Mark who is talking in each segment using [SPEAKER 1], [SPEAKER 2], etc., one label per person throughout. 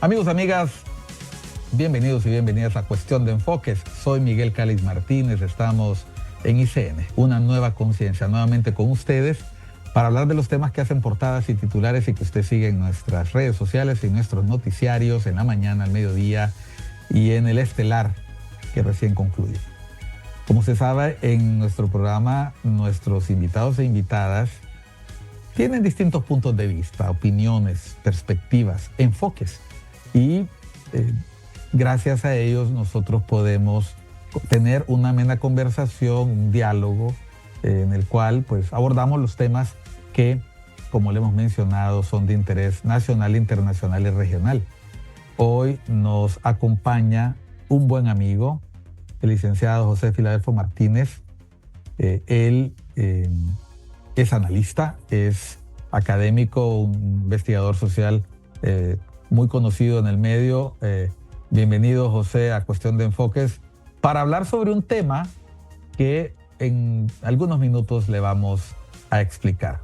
[SPEAKER 1] Amigos, amigas, bienvenidos y bienvenidas a Cuestión de Enfoques. Soy Miguel Cáliz Martínez, estamos en ICN, una nueva conciencia, nuevamente con ustedes, para hablar de los temas que hacen portadas y titulares y que usted sigue en nuestras redes sociales y en nuestros noticiarios, en la mañana, al mediodía y en el estelar que recién concluye. Como se sabe, en nuestro programa, nuestros invitados e invitadas tienen distintos puntos de vista, opiniones, perspectivas, enfoques. Y gracias a ellos nosotros podemos tener una amena conversación, un diálogo en el cual pues abordamos los temas que, como le hemos mencionado, son de interés nacional, internacional y regional. Hoy nos acompaña un buen amigo, el licenciado José Filadelfo Martínez. Él es analista, es académico, un investigador social muy conocido en el medio. Bienvenido, José, a Cuestión de Enfoques, para hablar sobre un tema que en algunos minutos le vamos a explicar.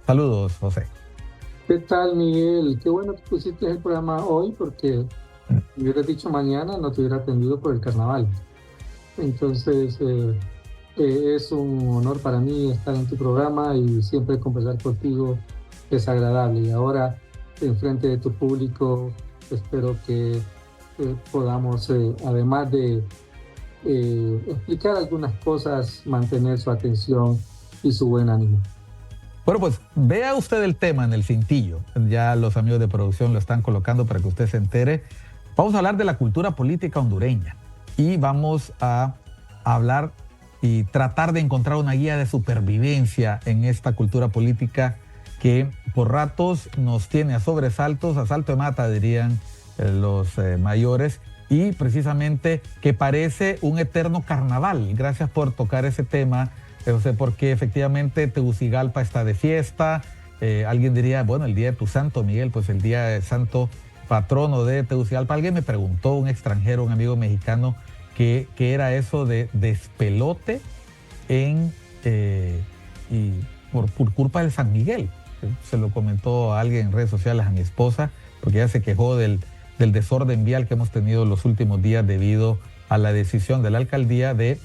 [SPEAKER 1] Saludos, José.
[SPEAKER 2] ¿Qué tal, Miguel? Qué bueno que pusiste el programa hoy, porque me hubieras dicho mañana, no te hubiera atendido por el carnaval. Entonces, es un honor para mí estar en tu programa y siempre conversar contigo es agradable. Y ahora, enfrente de tu público, espero que podamos, además de explicar algunas cosas, mantener su atención y su buen ánimo.
[SPEAKER 1] Bueno, pues vea usted el tema en el cintillo. Ya los amigos de producción lo están colocando para que usted se entere. Vamos a hablar de la cultura política hondureña y vamos a hablar y tratar de encontrar una guía de supervivencia en esta cultura política que por ratos nos tiene a sobresaltos, a salto de mata, dirían los mayores, y precisamente que parece un eterno carnaval. Gracias por tocar ese tema, José, porque efectivamente Tegucigalpa está de fiesta. Alguien diría, bueno, el día de tu santo, Miguel, pues el día de santo patrono de Tegucigalpa. Alguien me preguntó, un extranjero, un amigo mexicano, qué era eso de despelote y por culpa del San Miguel. Se lo comentó a alguien en redes sociales, a mi esposa, porque ella se quejó del desorden vial que hemos tenido los últimos días debido a la decisión de la alcaldía de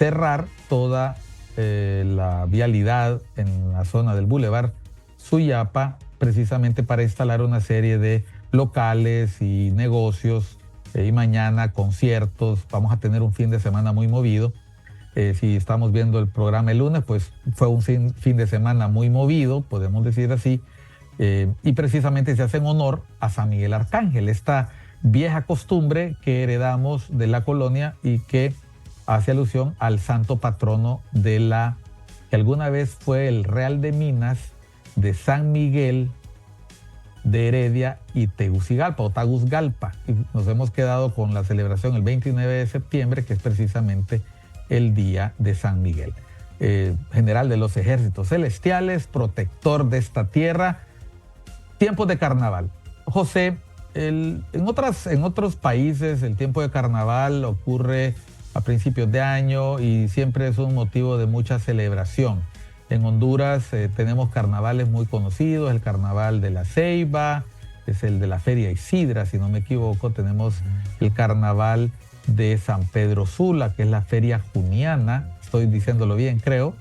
[SPEAKER 1] cerrar toda la vialidad en la zona del Boulevard Suyapa, precisamente para instalar una serie de locales y negocios, y mañana conciertos. Vamos a tener un fin de semana muy movido. Si estamos viendo el programa el lunes, pues fue un fin de semana muy movido, podemos decir así, y precisamente se hace en honor a San Miguel Arcángel, esta vieja costumbre que heredamos de la colonia y que hace alusión al santo patrono que alguna vez fue el Real de Minas de San Miguel de Heredia y Tegucigalpa o Tagusgalpa. Y nos hemos quedado con la celebración el 29 de septiembre, que es precisamente el día de San Miguel, general de los ejércitos celestiales, protector de esta tierra. Tiempos de carnaval. José, en otros países el tiempo de carnaval ocurre a principios de año y siempre es un motivo de mucha celebración. En Honduras tenemos carnavales muy conocidos, el carnaval de la Ceiba, es el de la Feria Isidra, si no me equivoco. Tenemos el carnaval de San Pedro Sula, que es la Feria Juniana, estoy diciéndolo bien, creo,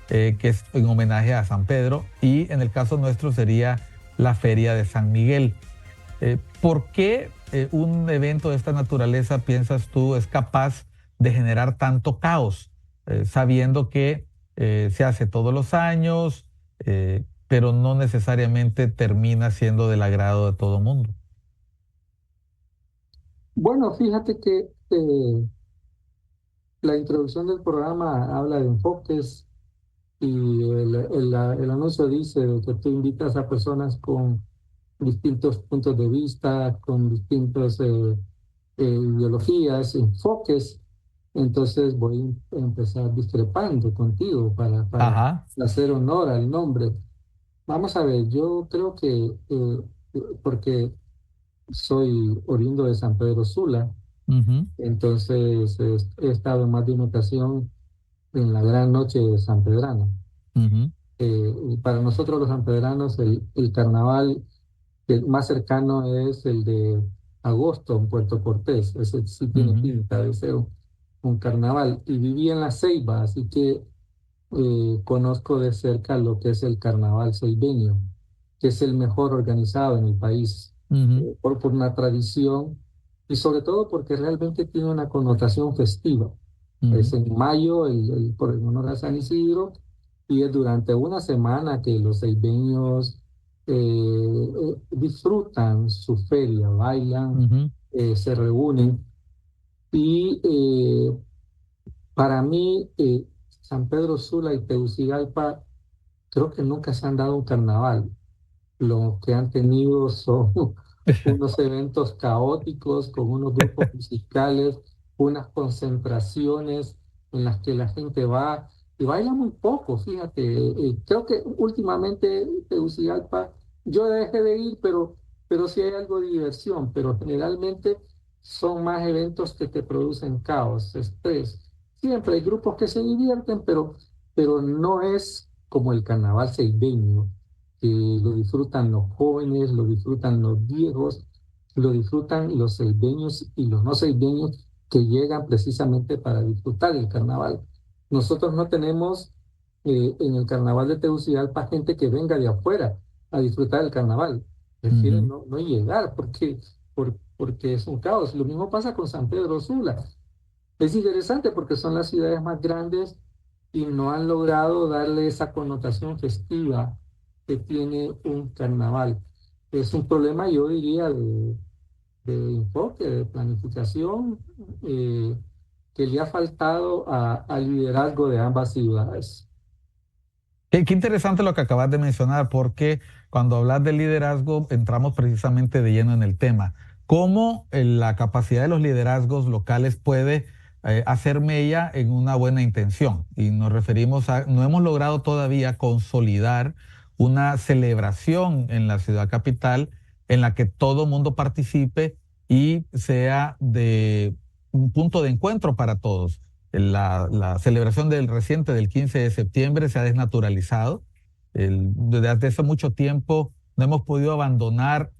[SPEAKER 1] que es en homenaje a San Pedro, y en el caso nuestro sería la Feria de San Miguel. ¿Por qué un evento de esta naturaleza, piensas tú, es capaz de generar tanto caos, sabiendo que se hace todos los años, pero no necesariamente termina siendo del agrado de todo el mundo?
[SPEAKER 2] Bueno, fíjate que la introducción del programa habla de enfoques y el anuncio dice que tú invitas a personas con distintos puntos de vista, con distintas ideologías, enfoques. Entonces voy a empezar discrepando contigo para
[SPEAKER 1] Ajá.
[SPEAKER 2] hacer honor al nombre. Vamos a ver, yo creo que, porque soy oriundo de San Pedro Sula,
[SPEAKER 1] Uh-huh.
[SPEAKER 2] entonces he estado en más de una ocasión en la gran noche de San Pedrano.
[SPEAKER 1] Uh-huh.
[SPEAKER 2] Y para nosotros los sanpedranos el carnaval más cercano es el de agosto en Puerto Cortés. Ese sí tiene
[SPEAKER 1] Ujú,
[SPEAKER 2] pinta de ser un carnaval. Y viví en La Ceiba, así que conozco de cerca lo que es el carnaval ceibeño, que es el mejor organizado en el país,
[SPEAKER 1] ujú,
[SPEAKER 2] por una tradición y sobre todo porque realmente tiene una connotación festiva. Es
[SPEAKER 1] ujú,
[SPEAKER 2] en mayo, por el honor a San Isidro, y es durante una semana que los ceibeños disfrutan su feria, bailan,
[SPEAKER 1] ujú.
[SPEAKER 2] se reúnen. Y para mí, San Pedro Sula y Tegucigalpa creo que nunca se han dado un carnaval. Lo que han tenido son unos eventos caóticos con unos grupos musicales, unas concentraciones en las que la gente va y baila muy poco, fíjate. Creo que últimamente Tegucigalpa, yo dejé de ir, pero sí hay algo de diversión, pero generalmente son más eventos que te producen caos, estrés. Siempre hay grupos que se divierten, pero no es como el carnaval ceibeño que lo disfrutan los jóvenes, lo disfrutan los viejos, lo disfrutan los ceibeños y los no ceibeños que llegan precisamente para disfrutar el carnaval. Nosotros no tenemos en el carnaval de Tegucigalpa gente que venga de afuera a disfrutar el carnaval. Prefieren
[SPEAKER 1] Ujú.
[SPEAKER 2] no llegar porque es un caos. Lo mismo pasa con San Pedro Sula. Es interesante porque son las ciudades más grandes y no han logrado darle esa connotación festiva que tiene un carnaval. Es un problema, yo diría, de enfoque, de planificación, eh, que le ha faltado al liderazgo de ambas ciudades.
[SPEAKER 1] Qué interesante lo que acabas de mencionar, porque cuando hablas de liderazgo entramos precisamente de lleno en el tema. ¿Cómo la capacidad de los liderazgos locales puede hacer mella en una buena intención? Y nos referimos a, no hemos logrado todavía consolidar una celebración en la ciudad capital en la que todo mundo participe y sea de un punto de encuentro para todos. La celebración del reciente del 15 de septiembre se ha desnaturalizado. Desde hace mucho tiempo no hemos podido abandonar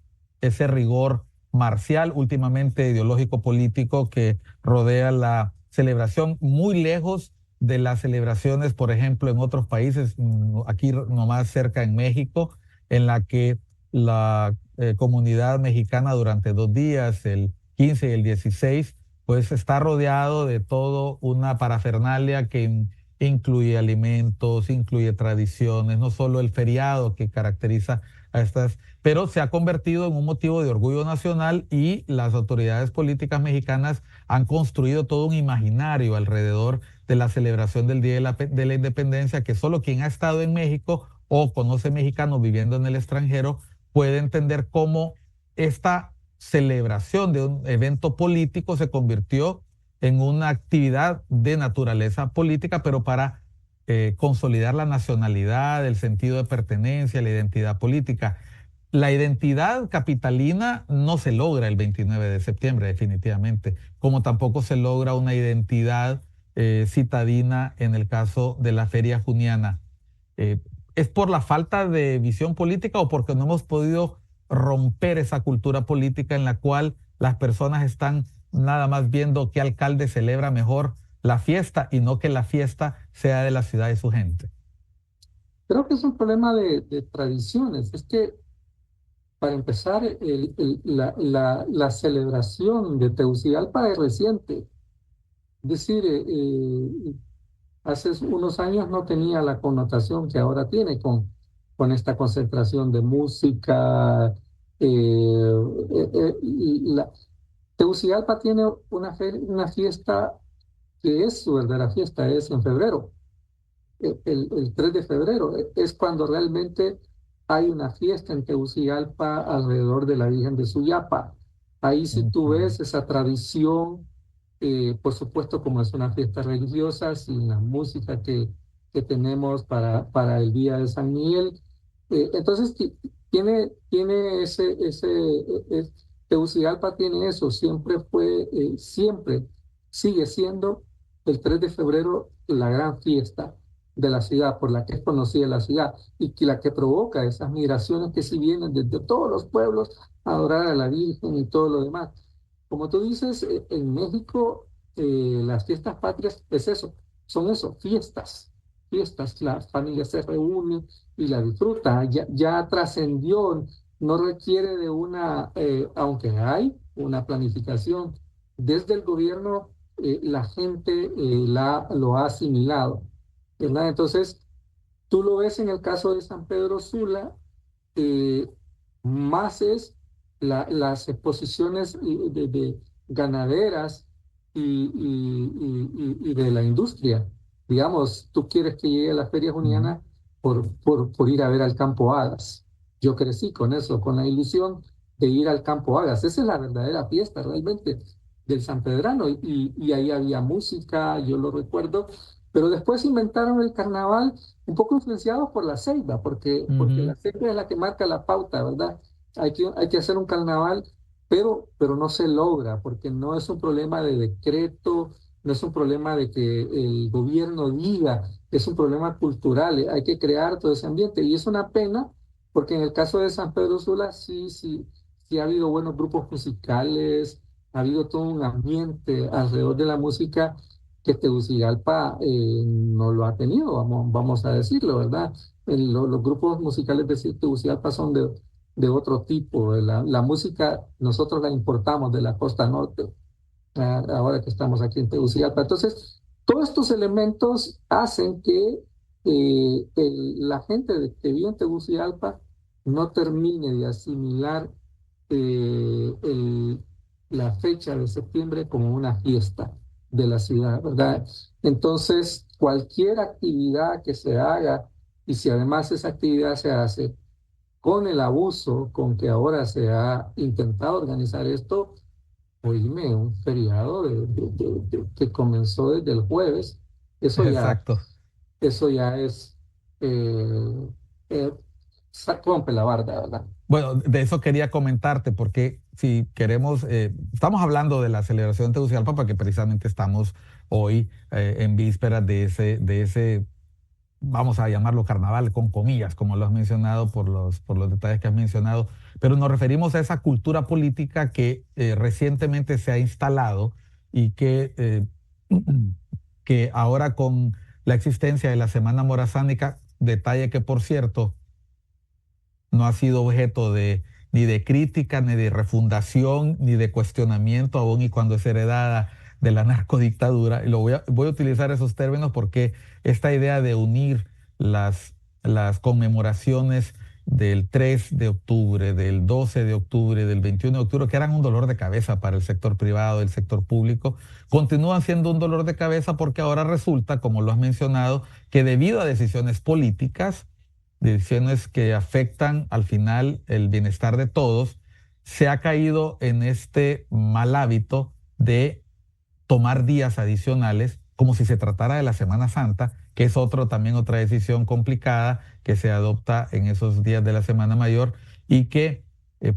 [SPEAKER 1] ese rigor marcial, últimamente ideológico político que rodea la celebración, muy lejos de las celebraciones, por ejemplo, en otros países, aquí nomás cerca en México, en la que la comunidad mexicana durante 2 días, el 15 y el 16, pues está rodeado de todo una parafernalia que incluye alimentos, incluye tradiciones, no solo el feriado que caracteriza a estas, pero se ha convertido en un motivo de orgullo nacional y las autoridades políticas mexicanas han construido todo un imaginario alrededor de la celebración del Día de la Independencia que solo quien ha estado en México o conoce mexicanos viviendo en el extranjero puede entender cómo esta celebración de un evento político se convirtió en una actividad de naturaleza política, pero para consolidar la nacionalidad, el sentido de pertenencia, la identidad política. La identidad capitalina no se logra el 29 de septiembre, definitivamente, como tampoco se logra una identidad citadina en el caso de la Feria Juniana. Eh, ¿Es por la falta de visión política o porque no hemos podido romper esa cultura política en la cual las personas están nada más viendo qué alcalde celebra mejor la fiesta y no que la fiesta sea de la ciudad y su gente?
[SPEAKER 2] Creo que es un problema de tradiciones. Es que, para empezar, la celebración de Tegucigalpa es reciente. Es decir, hace unos años no tenía la connotación que ahora tiene con esta concentración de música. Tegucigalpa tiene una fiesta que es su verdadera fiesta, es en febrero, el 3 de febrero, es cuando realmente hay una fiesta en Tegucigalpa alrededor de la Virgen de Suyapa. Ahí sí tú
[SPEAKER 1] Ujú.
[SPEAKER 2] ves esa tradición, por supuesto como es una fiesta religiosa, sin la música que tenemos para el Día de San Miguel. Entonces tiene Tegucigalpa tiene eso, siempre fue, siempre sigue siendo el 3 de febrero la gran fiesta. de la ciudad, por la que es conocida la ciudad, y que la que provoca esas migraciones que si vienen desde todos los pueblos a adorar a la Virgen y todo lo demás. Como tú dices, en México las fiestas patrias es eso, son eso, fiestas, las familias se reúnen y la disfrutan, ya trascendió, no requiere de aunque hay una planificación desde el gobierno, la gente lo ha asimilado, ¿verdad? Entonces, tú lo ves en el caso de San Pedro Sula, eh, más es las exposiciones de ganaderas y de la industria. Digamos, tú quieres que llegue a la Feria
[SPEAKER 1] Ujú.
[SPEAKER 2] Juniana por ir a ver al Campo Hadas. Yo crecí con eso, con la ilusión de ir al Campo Hadas. Esa es la verdadera fiesta realmente del San Pedrano. Y ahí había música, yo lo recuerdo, pero después inventaron el carnaval un poco influenciados por la ceiba, porque
[SPEAKER 1] Ujú.
[SPEAKER 2] la ceiba es la que marca la pauta, ¿verdad? Hay que hacer un carnaval, pero no se logra, porque no es un problema de decreto, no es un problema de que el gobierno diga, es un problema cultural, hay que crear todo ese ambiente. Y es una pena, porque en el caso de San Pedro Sula sí ha habido buenos grupos musicales, ha habido todo un ambiente alrededor de la música que Tegucigalpa no lo ha tenido, vamos a decirlo, ¿verdad? Los grupos musicales de Tegucigalpa son de otro tipo. La música nosotros la importamos de la costa norte, ahora que estamos aquí en Tegucigalpa. Entonces, todos estos elementos hacen que la gente que vive en Tegucigalpa no termine de asimilar la fecha de septiembre como una fiesta de la ciudad, ¿verdad? Entonces, cualquier actividad que se haga, y si además esa actividad se hace con el abuso con que ahora se ha intentado organizar esto, oíme, un feriado que comenzó desde el jueves, eso ya,
[SPEAKER 1] Exacto.
[SPEAKER 2] eso ya es, eh, rompe la barda, ¿verdad?
[SPEAKER 1] Bueno, de eso quería comentarte, porque si queremos, estamos hablando de la celebración de Tegucigalpa, porque precisamente estamos hoy en vísperas de ese, vamos a llamarlo carnaval con comillas, como lo has mencionado por los detalles que has mencionado, pero nos referimos a esa cultura política que recientemente se ha instalado y que ahora con la existencia de la Semana Morazánica, detalle que por cierto no ha sido objeto ni de crítica, ni de refundación, ni de cuestionamiento, aún y cuando es heredada de la narcodictadura. Y voy a utilizar esos términos porque esta idea de unir las conmemoraciones del 3 de octubre, del 12 de octubre, del 21 de octubre, que eran un dolor de cabeza para el sector privado, el sector público, continúan siendo un dolor de cabeza porque ahora resulta, como lo has mencionado, que debido a decisiones políticas, decisiones que afectan al final el bienestar de todos, se ha caído en este mal hábito de tomar días adicionales como si se tratara de la Semana Santa, que es también otra decisión complicada que se adopta en esos días de la Semana Mayor y que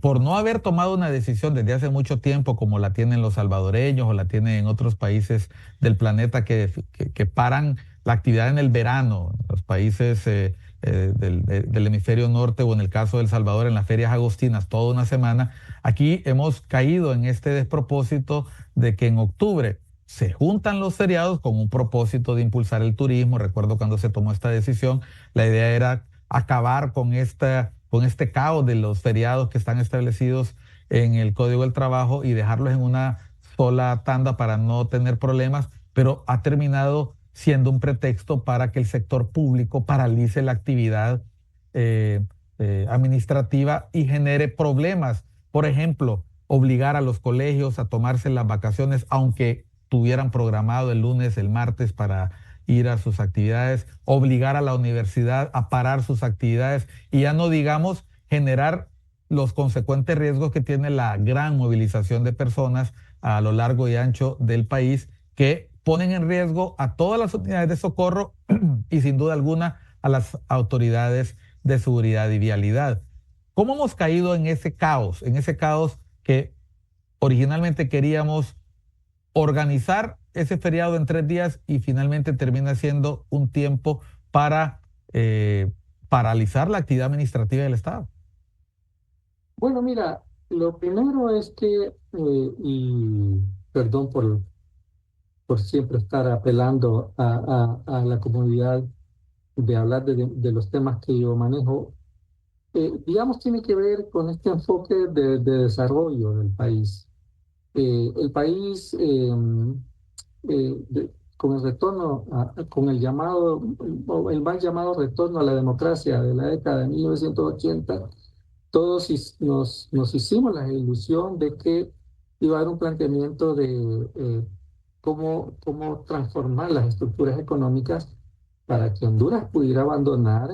[SPEAKER 1] por no haber tomado una decisión desde hace mucho tiempo como la tienen los salvadoreños o la tienen en otros países del planeta que paran la actividad en el verano, los países del hemisferio norte o en el caso de El Salvador en las ferias agostinas toda una semana, aquí hemos caído en este despropósito de que en octubre se juntan los feriados con un propósito de impulsar el turismo. Recuerdo cuando se tomó esta decisión, la idea era acabar con este caos de los feriados que están establecidos en el Código del Trabajo y dejarlos en una sola tanda para no tener problemas, pero ha terminado siendo un pretexto para que el sector público paralice la actividad eh, administrativa y genere problemas. Por ejemplo, obligar a los colegios a tomarse las vacaciones, aunque tuvieran programado el lunes, el martes para ir a sus actividades, obligar a la universidad a parar sus actividades y ya no digamos generar los consecuentes riesgos que tiene la gran movilización de personas a lo largo y ancho del país que ponen en riesgo a todas las unidades de socorro y sin duda alguna a las autoridades de seguridad y vialidad. ¿Cómo hemos caído en ese caos que originalmente queríamos organizar ese feriado en 3 días y finalmente termina siendo un tiempo para paralizar la actividad administrativa del Estado?
[SPEAKER 2] Bueno, mira, lo primero es que, y perdón por siempre estar apelando a la comunidad de hablar de los temas que yo manejo, digamos, tiene que ver con este enfoque de desarrollo del país. El país, con el retorno, con el llamado, o el mal llamado retorno a la democracia de la década de 1980, todos nos hicimos la ilusión de que iba a haber un planteamiento de cómo transformar las estructuras económicas para que Honduras pudiera abandonar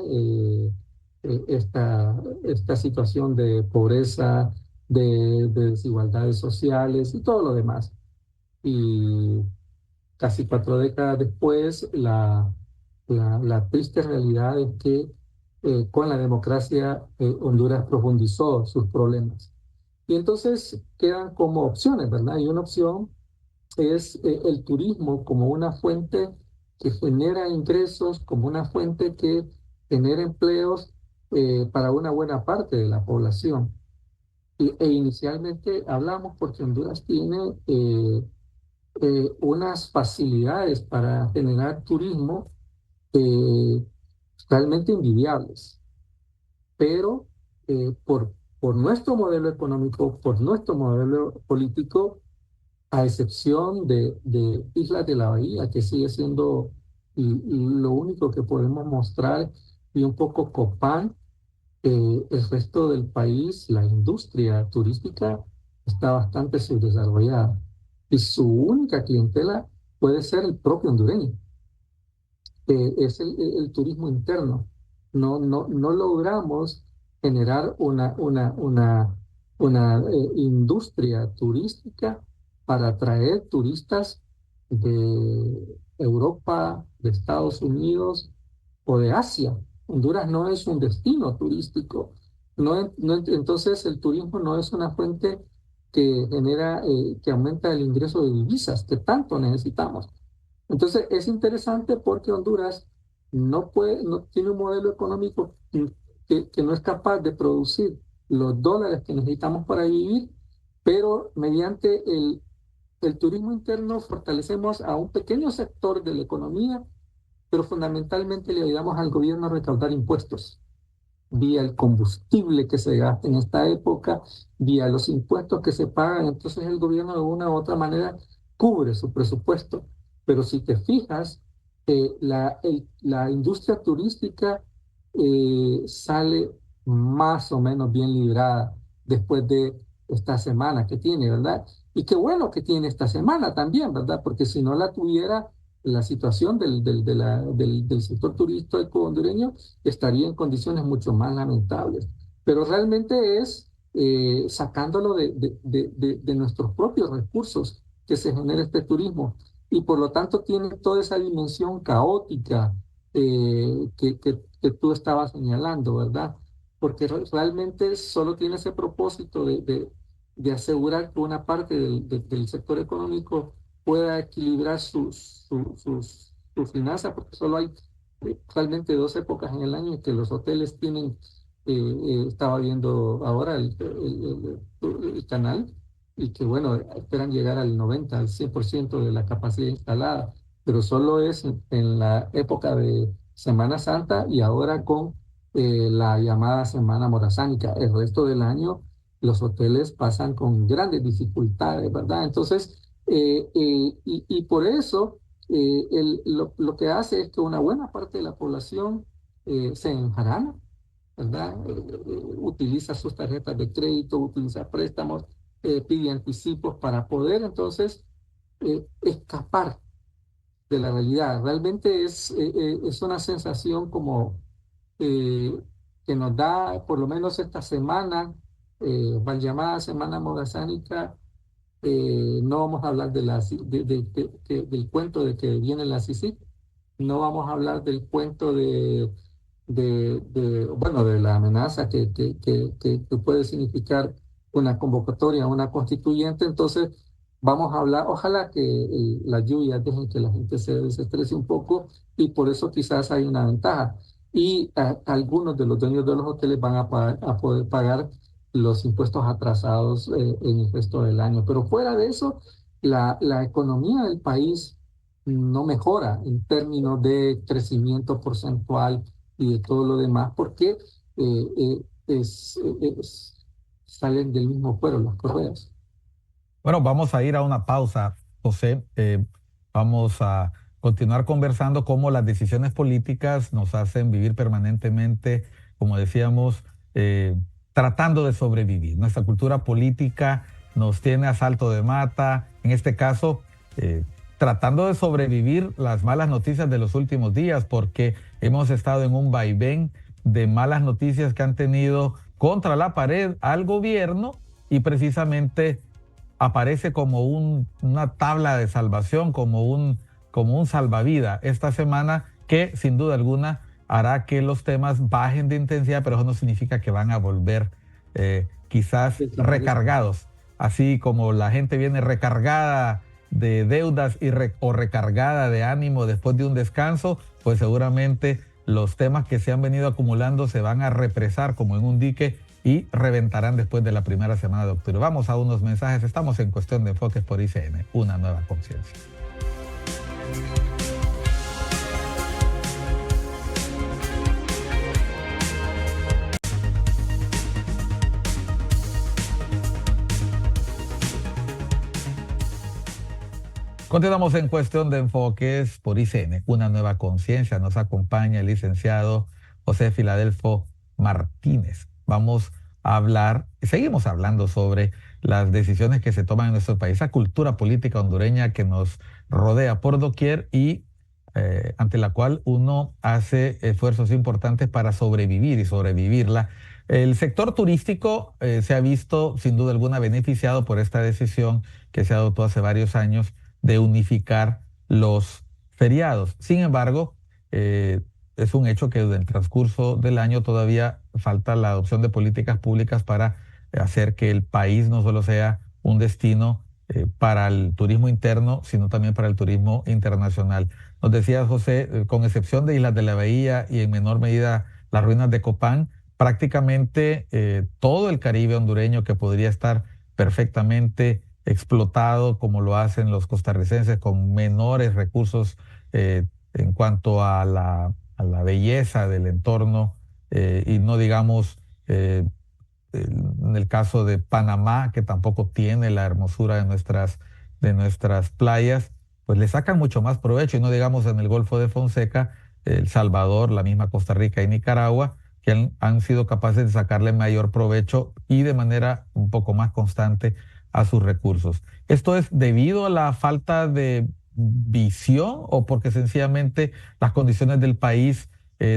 [SPEAKER 2] esta situación de pobreza, de desigualdades sociales y todo lo demás. Y casi 4 décadas después, la triste realidad es que con la democracia Honduras profundizó sus problemas. Y entonces quedan como opciones, ¿verdad? Y una opción es el turismo como una fuente que genera ingresos, como una fuente que genera empleos para una buena parte de la población. E inicialmente hablamos porque Honduras tiene unas facilidades para generar turismo eh, realmente envidiables, pero por nuestro modelo económico, por nuestro modelo político, a excepción de Islas de la Bahía, que sigue siendo lo único que podemos mostrar, y un poco Copán, el resto del país, la industria turística está bastante subdesarrollada y su única clientela puede ser el propio hondureño, es el turismo interno. No logramos generar una industria turística para atraer turistas de Europa, de Estados Unidos o de Asia. Honduras no es un destino turístico. Entonces el turismo no es una fuente que genera, que aumenta el ingreso de divisas que tanto necesitamos. Entonces es interesante porque Honduras no tiene un modelo económico que no es capaz de producir los dólares que necesitamos para vivir, pero mediante el turismo interno fortalecemos a un pequeño sector de la economía, pero fundamentalmente le ayudamos al gobierno a recaudar impuestos vía el combustible que se gasta en esta época, vía los impuestos que se pagan. Entonces el gobierno de una u otra manera cubre su presupuesto. Pero si te fijas, la industria turística sale más o menos bien librada después de esta semana que tiene, ¿verdad? Y qué bueno que tiene esta semana también, ¿verdad? Porque si no la tuviera, la situación del sector turístico hondureño estaría en condiciones mucho más lamentables. Pero realmente es sacándolo de nuestros propios recursos que se genera este turismo. Y por lo tanto tiene toda esa dimensión caótica que tú estabas señalando, ¿verdad? Porque realmente solo tiene ese propósito de asegurar que una parte del sector económico pueda equilibrar sus finanzas, porque solo hay realmente 2 épocas en el año en que los hoteles tienen, estaba viendo ahora el canal, y que bueno, esperan llegar al 90, al 100% de la capacidad instalada, pero solo es en la época de Semana Santa y ahora con la llamada Semana Morazánica. El resto del año los hoteles pasan con grandes dificultades, ¿verdad? Entonces, y por eso lo que hace es que una buena parte de la población se enjarana, ¿verdad? Utiliza sus tarjetas de crédito, utiliza préstamos, pide anticipos para poder entonces escapar de la realidad. Realmente es una sensación como eh, que nos da por lo menos esta semana, mal llamada Semana Morazánica. No vamos a hablar del cuento de que viene la CICIG, no vamos a hablar del cuento bueno, de la amenaza que puede significar una convocatoria, una constituyente. Entonces, Vamos a hablar, ojalá que las lluvias dejen que la gente se desestrese un poco y por eso quizás hay una ventaja. Y algunos de los dueños de los hoteles van a poder pagar los impuestos atrasados en el resto del año. Pero fuera de eso, la economía del país no mejora en términos de crecimiento porcentual y de todo lo demás, porque salen del mismo cuero las correas.
[SPEAKER 1] Bueno, vamos a ir a una pausa, José. Vamos a continuar conversando cómo las decisiones políticas nos hacen vivir permanentemente, como decíamos, tratando de sobrevivir. Nuestra cultura política nos tiene a salto de mata, en este caso, tratando de sobrevivir las malas noticias de los últimos días, porque hemos estado en un vaivén de malas noticias que han tenido contra la pared al gobierno y precisamente aparece como una tabla de salvación, como un salvavidas esta semana que sin duda alguna hará que los temas bajen de intensidad, pero eso no significa que van a volver quizás
[SPEAKER 2] Desaparece.
[SPEAKER 1] recargados, así como la gente viene recargada de deudas o recargada de ánimo después de un descanso, pues seguramente los temas que se han venido acumulando se van a represar como en un dique y reventarán después de la primera semana de octubre. Vamos a unos mensajes. Estamos en Cuestión de Enfoques por ICN, una nueva conciencia. Continuamos en Cuestión de Enfoques por ICN, una nueva conciencia. Nos acompaña el licenciado José Filadelfo Martínez. Vamos a hablar, seguimos hablando sobre las decisiones que se toman en nuestro país, esa cultura política hondureña que nos rodea por doquier y ante la cual uno hace esfuerzos importantes para sobrevivir y sobrevivirla. El sector turístico se ha visto sin duda alguna beneficiado por esta decisión que se adoptó hace varios años de unificar los feriados. Sin embargo, es un hecho que en el transcurso del año todavía falta la adopción de políticas públicas para hacer que el país no solo sea un destino para el turismo interno, sino también para el turismo internacional. Nos decía José, con excepción de Islas de la Bahía y en menor medida las ruinas de Copán, prácticamente todo el Caribe hondureño que podría estar perfectamente explotado como lo hacen los costarricenses con menores recursos en cuanto a la belleza del entorno y no digamos en el caso de Panamá, que tampoco tiene la hermosura de nuestras playas, pues le sacan mucho más provecho y no digamos en el Golfo de Fonseca, El Salvador, la misma Costa Rica y Nicaragua, que han sido capaces de sacarle mayor provecho y de manera un poco más constante a sus recursos. ¿Esto es debido a la falta de visión o porque sencillamente las condiciones del país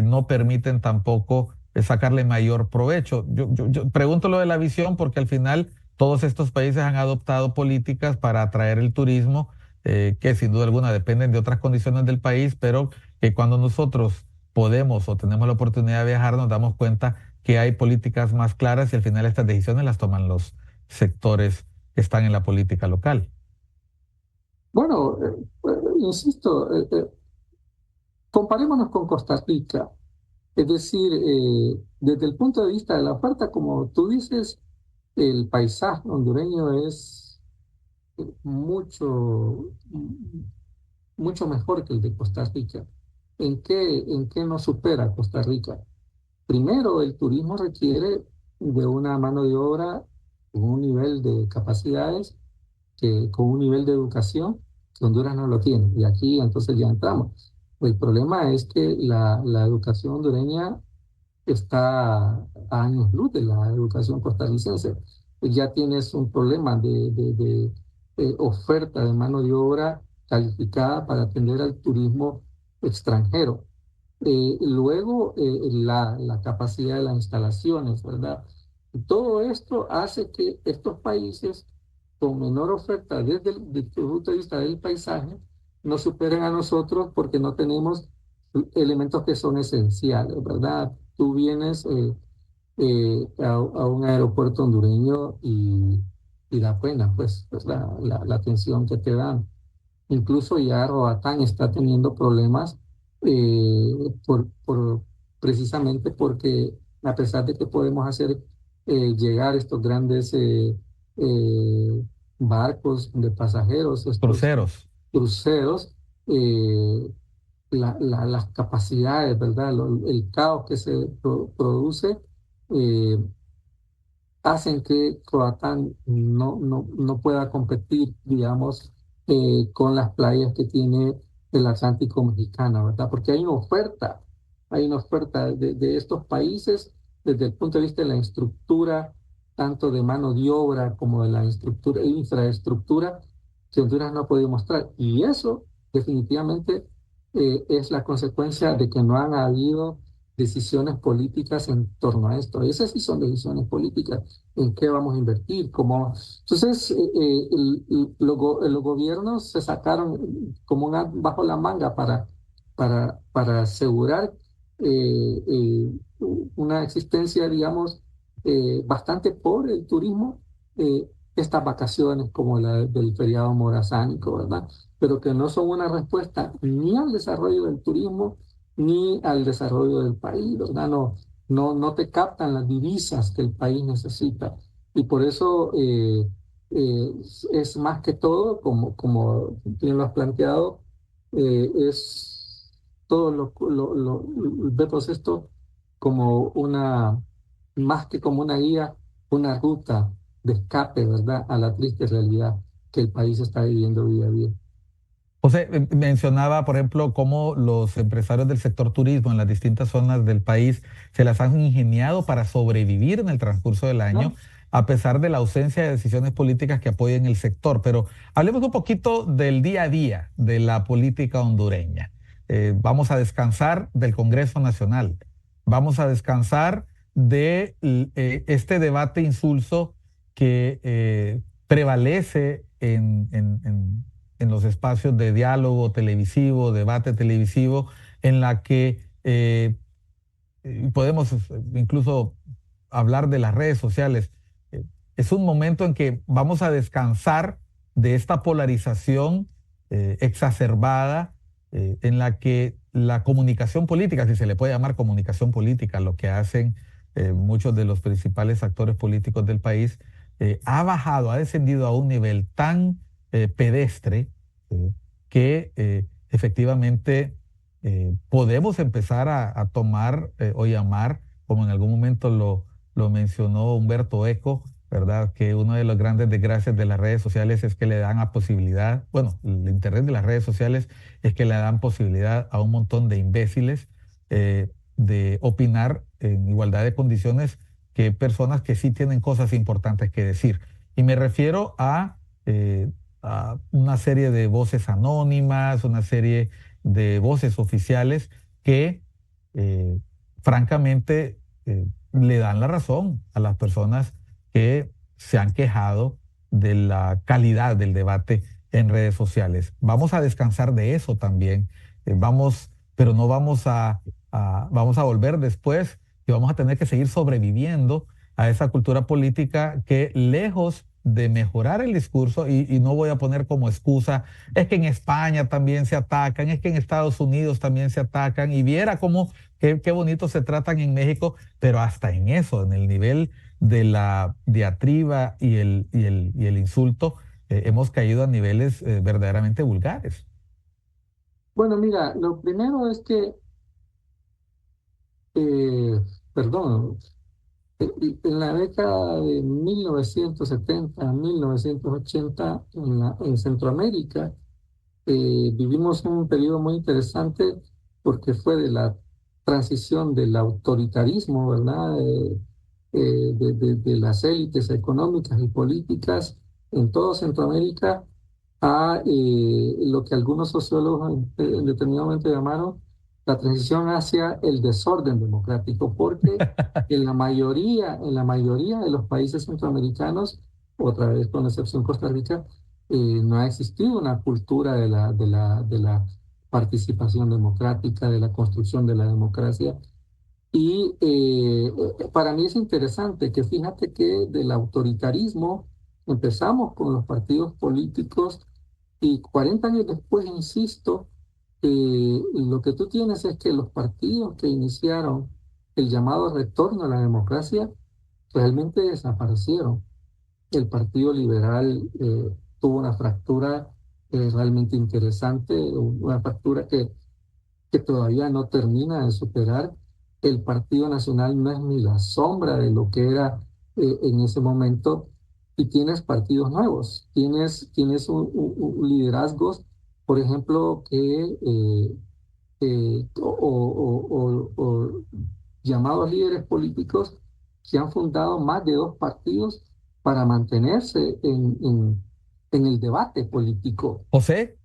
[SPEAKER 1] no permiten tampoco sacarle mayor provecho? Yo pregunto lo de la visión porque al final todos estos países han adoptado políticas para atraer el turismo que sin duda alguna dependen de otras condiciones del país, pero que cuando nosotros podemos o tenemos la oportunidad de viajar nos damos cuenta que hay políticas más claras y al final estas decisiones las toman los sectores que están en la política local.
[SPEAKER 2] Bueno, insisto, comparémonos con Costa Rica. Es decir, desde el punto de vista de la oferta, como tú dices, el paisaje hondureño es mucho, mucho mejor que el de Costa Rica. ¿En qué nos supera Costa Rica? Primero, el turismo requiere de una mano de obra con un nivel de capacidades, con un nivel de educación que Honduras no lo tiene. Y aquí entonces ya entramos. El problema es que la educación hondureña está a años luz de la educación costarricense. Ya tienes un problema de oferta de mano de obra calificada para atender al turismo extranjero. Luego, la capacidad de las instalaciones, ¿verdad? Y todo esto hace que estos países con menor oferta desde el punto de vista del paisaje nos superen a nosotros porque no tenemos elementos que son esenciales, ¿verdad? Tú vienes a un aeropuerto hondureño y y da pena, pues la atención que te dan. Incluso ya Roatán está teniendo problemas precisamente porque a pesar de que podemos hacer llegar estos grandes eh, barcos de pasajeros, estos
[SPEAKER 1] Cruceros.
[SPEAKER 2] cruceros, eh, las capacidades, ¿verdad? El caos que se produce eh, hacen que Croatán no pueda competir, digamos, con las playas que tiene el Atlántico mexicano, ¿verdad? Porque hay una oferta de estos países desde el punto de vista de la estructura, tanto de mano de obra como de la infraestructura, que Honduras no ha podido mostrar. Y eso definitivamente es la consecuencia de que no han habido decisiones políticas en torno a esto. Esas sí son decisiones políticas en qué vamos a invertir, cómo. Entonces, los gobiernos se sacaron como una bajo la manga para asegurar una existencia, digamos, bastante pobre del turismo, estas vacaciones como la del feriado morazánico, ¿verdad? Pero que no son una respuesta ni al desarrollo del turismo ni al desarrollo del país, ¿verdad? No te captan las divisas que el país necesita. Y por eso es más que todo, como bien lo has planteado, es todo vemos esto como más que como una guía, una ruta de escape, ¿verdad?, a la triste realidad que el país está viviendo día a día.
[SPEAKER 1] José, mencionaba, por ejemplo, cómo los empresarios del sector turismo en las distintas zonas del país se las han ingeniado para sobrevivir en el transcurso del año,
[SPEAKER 2] ¿No?
[SPEAKER 1] a pesar de la ausencia de decisiones políticas que apoyen el sector. Pero hablemos un poquito del día a día de la política hondureña. Vamos a descansar del Congreso Nacional. Vamos a descansar de este debate insulso que prevalece en los espacios de diálogo televisivo, debate televisivo, en la que podemos incluso hablar de las redes sociales. Eh, es un momento en que vamos a descansar de esta polarización exacerbada en la que la comunicación política, si se le puede llamar comunicación política, lo que hacen muchos de los principales actores políticos del país, ha bajado, ha descendido a un nivel tan pedestre eh, que efectivamente podemos empezar a tomar o llamar, como en algún momento lo mencionó Humberto Eco, ¿verdad? Que una de las grandes desgracias de las redes sociales es que le dan a posibilidad, bueno, el interés de las redes sociales es que le dan posibilidad a un montón de imbéciles de opinar en igualdad de condiciones que personas que sí tienen cosas importantes que decir. Y me refiero a una serie de voces anónimas, una serie de voces oficiales que eh, francamente le dan la razón a las personas que se han quejado de la calidad del debate en redes sociales. Vamos a descansar de eso también. Pero no vamos a volver después y vamos a tener que seguir sobreviviendo a esa cultura política que lejos de mejorar el discurso, y no voy a poner como excusa, es que en España también se atacan, es que en Estados Unidos también se atacan, y viera cómo, qué bonito se tratan en México, pero hasta en eso, en el nivel de la diatriba y el insulto, hemos caído a niveles verdaderamente vulgares.
[SPEAKER 2] Bueno, mira, lo primero es que, eh, perdón, en la década de 1970 a 1980 en Centroamérica, vivimos un periodo muy interesante porque fue de la transición del autoritarismo, ¿verdad? De las élites económicas y políticas en todo Centroamérica a lo que algunos sociólogos en determinado momento llamaron la transición hacia el desorden democrático, porque en la mayoría de los países centroamericanos, otra vez con excepción Costa Rica, no ha existido una cultura de la participación democrática, de la construcción de la democracia. Y para mí es interesante que fíjate que del autoritarismo Empezamos con los partidos políticos y 40 años después, insisto, lo que tú tienes es que los partidos que iniciaron el llamado retorno a la democracia realmente desaparecieron. El Partido Liberal tuvo una fractura realmente interesante, una fractura que todavía no termina de superar. El Partido Nacional no es ni la sombra de lo que era en ese momento, y tienes partidos nuevos, tienes liderazgos, por ejemplo, o llamados líderes políticos que han fundado más de dos partidos para mantenerse en el debate político.
[SPEAKER 1] José,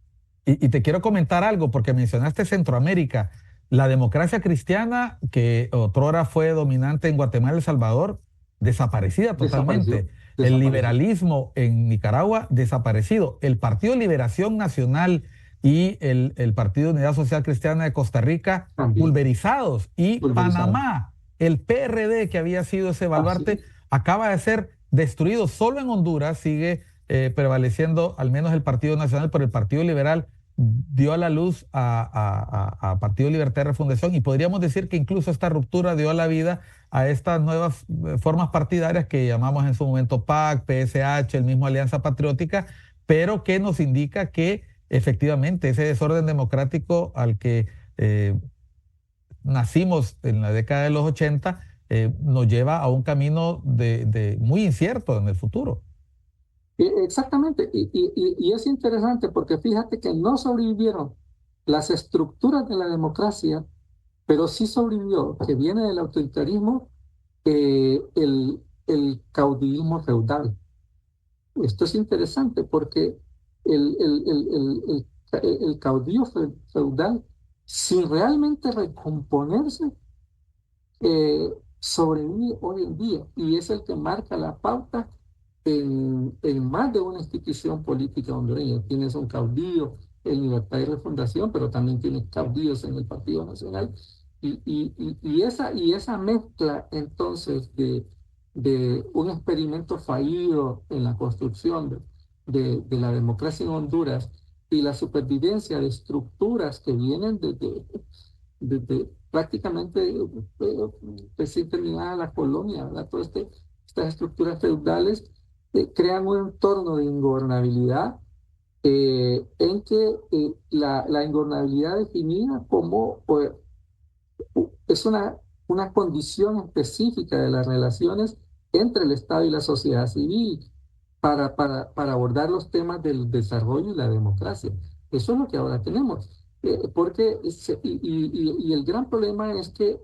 [SPEAKER 1] y te quiero comentar algo, porque mencionaste Centroamérica. La democracia cristiana, que otrora fue dominante en Guatemala y El Salvador, desaparecida
[SPEAKER 2] Desapareció,
[SPEAKER 1] totalmente. El
[SPEAKER 2] desapareció.
[SPEAKER 1] liberalismo en Nicaragua, desaparecido. El Partido Liberación Nacional y el Partido Unidad Social Cristiana de Costa Rica,
[SPEAKER 2] También
[SPEAKER 1] pulverizados. Y
[SPEAKER 2] pulverizado.
[SPEAKER 1] Panamá, el PRD, que había sido ese
[SPEAKER 2] Así
[SPEAKER 1] baluarte,
[SPEAKER 2] es.
[SPEAKER 1] acaba de ser destruido. Solo en Honduras sigue prevaleciendo al menos el Partido Nacional, pero el Partido Liberal dio a la luz a Partido Libertad y Refundación, y podríamos decir que incluso esta ruptura dio a la vida a estas nuevas formas partidarias que llamamos en su momento PAC, PSH, el mismo Alianza Patriótica, pero que nos indica que efectivamente ese desorden democrático al que nacimos en la década de los 80 nos lleva a un camino muy incierto en el futuro.
[SPEAKER 2] Exactamente, y es interesante porque fíjate que no sobrevivieron las estructuras de la democracia, pero sí sobrevivió, que viene del autoritarismo, el caudillismo feudal. Esto es interesante porque el, el, el, el, el caudillo feudal, sin realmente recomponerse, sobrevive hoy en día y es el que marca la pauta en más de una institución política hondureña. Tienes un caudillo en Libertad y Refundación, pero también tienes caudillos en el Partido Nacional. Y esa mezcla entonces de un experimento fallido en la construcción de la democracia en Honduras y la supervivencia de estructuras que vienen desde prácticamente recién terminada la colonia, ¿verdad? Estas estructuras feudales crean un entorno de ingobernabilidad en que la ingobernabilidad definida como es una condición específica de las relaciones entre el Estado y la sociedad civil para abordar los temas del desarrollo y la democracia. Eso es lo que ahora tenemos. Y el gran problema es que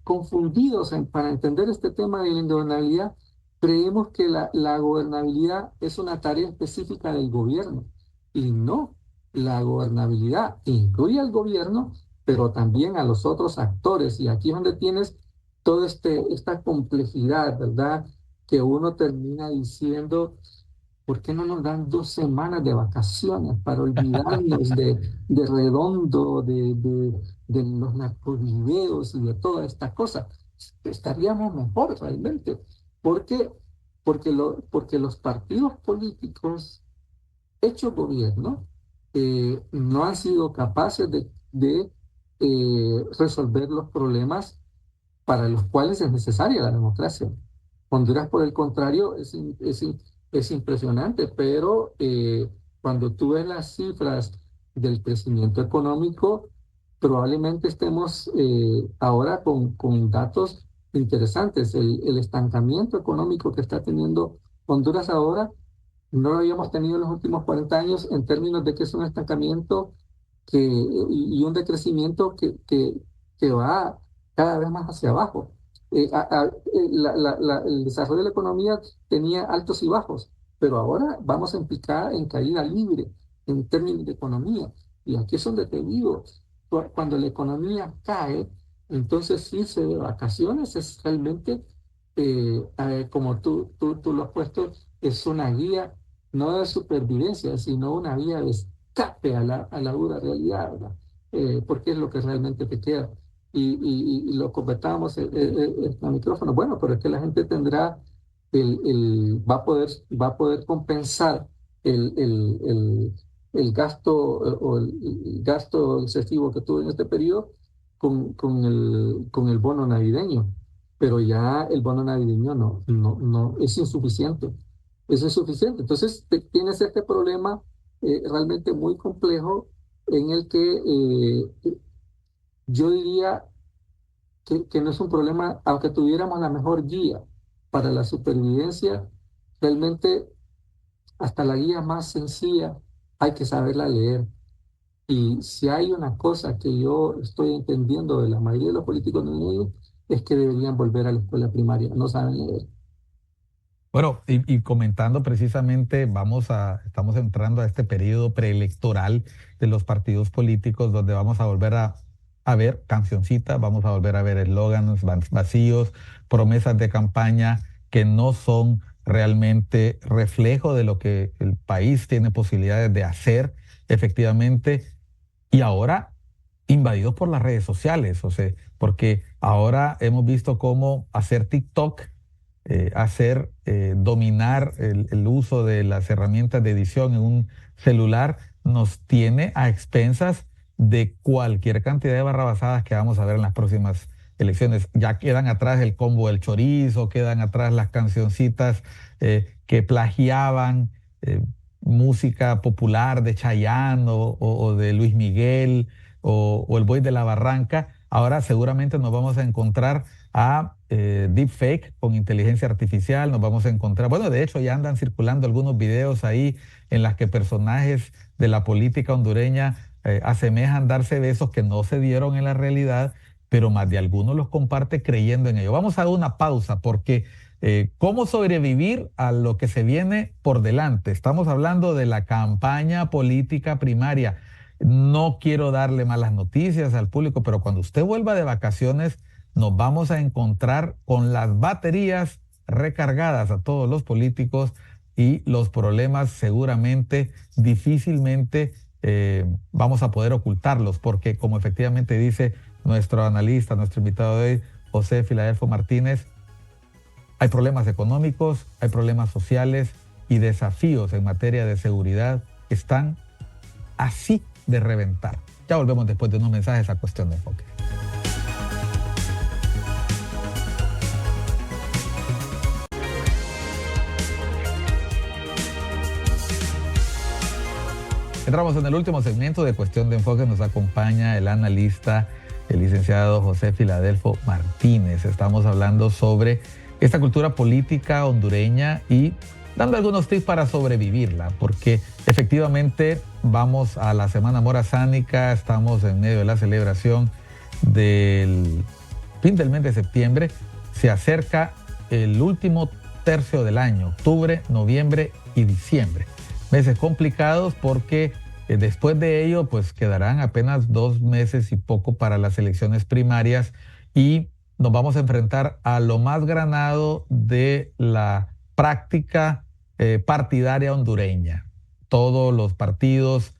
[SPEAKER 2] confundidos para entender este tema de la ingobernabilidad, creemos que la gobernabilidad es una tarea específica del gobierno. Y no, la gobernabilidad incluye al gobierno, pero también a los otros actores. Y aquí es donde tienes toda esta complejidad, ¿verdad? Que uno termina diciendo, ¿por qué no nos dan 2 semanas de vacaciones para olvidarnos de Redondo, de los narcovideos y de toda esta cosa? Estaríamos mejor realmente. ¿Por qué? Porque los partidos políticos hechos gobierno no han sido capaces de resolver los problemas para los cuales es necesaria la democracia. Honduras, por el contrario, es impresionante, pero cuando tú ves las cifras del crecimiento económico, probablemente estemos ahora con datos interesantes. El estancamiento económico que está teniendo Honduras ahora no lo habíamos tenido en los últimos 40 años en términos de que es un estancamiento y un decrecimiento que va cada vez más hacia abajo. El desarrollo de la economía tenía altos y bajos, pero ahora vamos en picada, en caída libre en términos de economía. Y aquí es donde te digo, cuando la economía cae, entonces irse de vacaciones es realmente, como tú lo has puesto, es una guía no de supervivencia, sino una guía de escape a la dura realidad, ¿verdad? Porque es lo que realmente te queda. Y lo comentábamos en el micrófono. Bueno, pero es que la gente tendrá va a poder compensar el, el, el, el gasto o el gasto excesivo que tuvo en este periodo con el bono navideño. Pero ya el bono navideño no es insuficiente. Es insuficiente. Entonces tienes este problema realmente muy complejo en el que yo diría que no es un problema, aunque tuviéramos la mejor guía para la supervivencia, realmente hasta la guía más sencilla hay que saberla leer. Y si hay una cosa que yo estoy entendiendo de la mayoría de los políticos del mundo, es que deberían volver a la escuela primaria, no saben leer.
[SPEAKER 1] Bueno, y comentando precisamente, estamos entrando a este periodo preelectoral de los partidos políticos donde vamos a volver a ver cancioncitas, vamos a volver a ver eslóganes vacíos, promesas de campaña que no son realmente reflejo de lo que el país tiene posibilidades de hacer efectivamente. Y ahora invadidos por las redes sociales, o sea, porque ahora hemos visto cómo hacer TikTok, dominar el uso de las herramientas de edición en un celular, nos tiene a expensas de cualquier cantidad de barrabasadas que vamos a ver en las próximas elecciones. Ya quedan atrás el combo del chorizo, quedan atrás las cancioncitas que plagiaban música popular de Chayanne o de Luis Miguel o el Buey de la Barranca. Ahora seguramente nos vamos a encontrar a deepfake con inteligencia artificial, nos vamos a encontrar, bueno, de hecho ya andan circulando algunos videos ahí en las que personajes de la política hondureña asemejan darse besos que no se dieron en la realidad, pero más de algunos los comparte creyendo en ello. Vamos a dar una pausa porque ¿cómo sobrevivir a lo que se viene por delante? Estamos hablando de la campaña política primaria. No quiero darle malas noticias al público, pero cuando usted vuelva de vacaciones, nos vamos a encontrar con las baterías recargadas a todos los políticos y los problemas seguramente difícilmente vamos a poder ocultarlos, porque como efectivamente dice nuestro analista, nuestro invitado de hoy, José Filadelfo Martínez, hay problemas económicos, hay problemas sociales y desafíos en materia de seguridad que están así de reventar. Ya volvemos después de unos mensajes a Cuestión de Enfoque. Entramos en el último segmento de Cuestión de Enfoque. Nos acompaña el analista, el licenciado José Filadelfo Martínez. Estamos hablando sobre esta cultura política hondureña y dando algunos tips para sobrevivirla, porque efectivamente vamos a la Semana Morazánica, estamos en medio de la celebración del fin del mes de septiembre, se acerca el último tercio del año, octubre, noviembre y diciembre. Meses complicados porque después de ello pues quedarán apenas 2 meses y poco para las elecciones primarias y nos vamos a enfrentar a lo más granado de la práctica partidaria hondureña. Todos los partidos